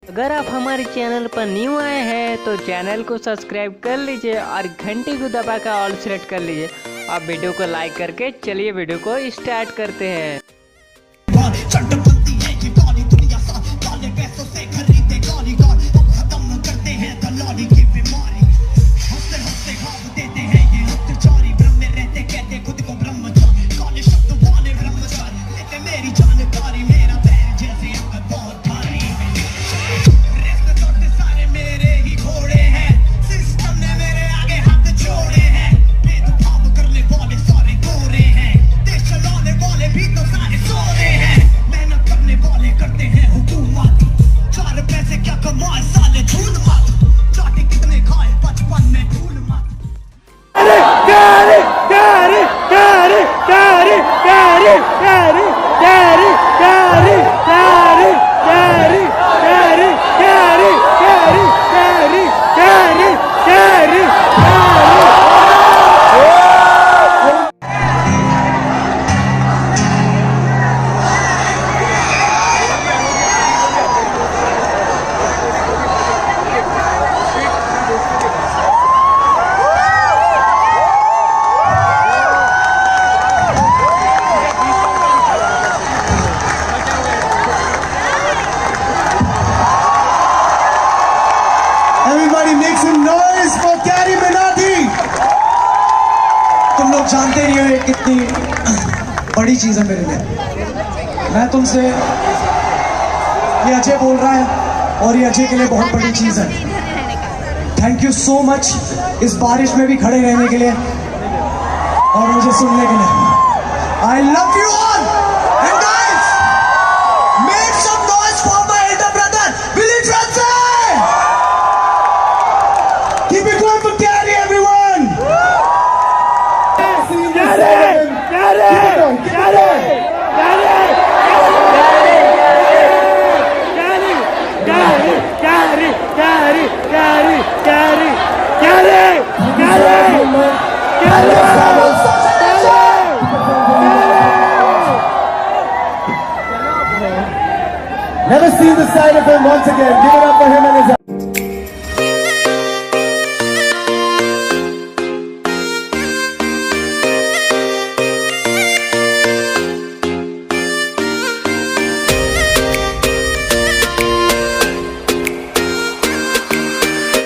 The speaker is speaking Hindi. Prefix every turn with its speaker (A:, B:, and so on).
A: अगर आप हमारे चैनल पर न्यू आए हैं तो चैनल को सब्सक्राइब कर लीजिए और घंटी को दबाकर ऑल सेलेक्ट कर लीजिए। आप वीडियो को लाइक करके चलिए वीडियो को स्टार्ट करते हैं।
B: जानते नहीं हो ये कितनी बड़ी चीज है मेरे लिए। मैं तुमसे, ये अजय बोल रहा है और ये अजय के लिए बहुत बड़ी चीज है। थैंक यू सो मच इस बारिश में भी खड़े रहने के लिए और मुझे सुनने के लिए। I love you all and guys make some noise for my elder brother will you trust keep it going for carry everyone.
C: Never seen the side of him once again. Give it up for him and his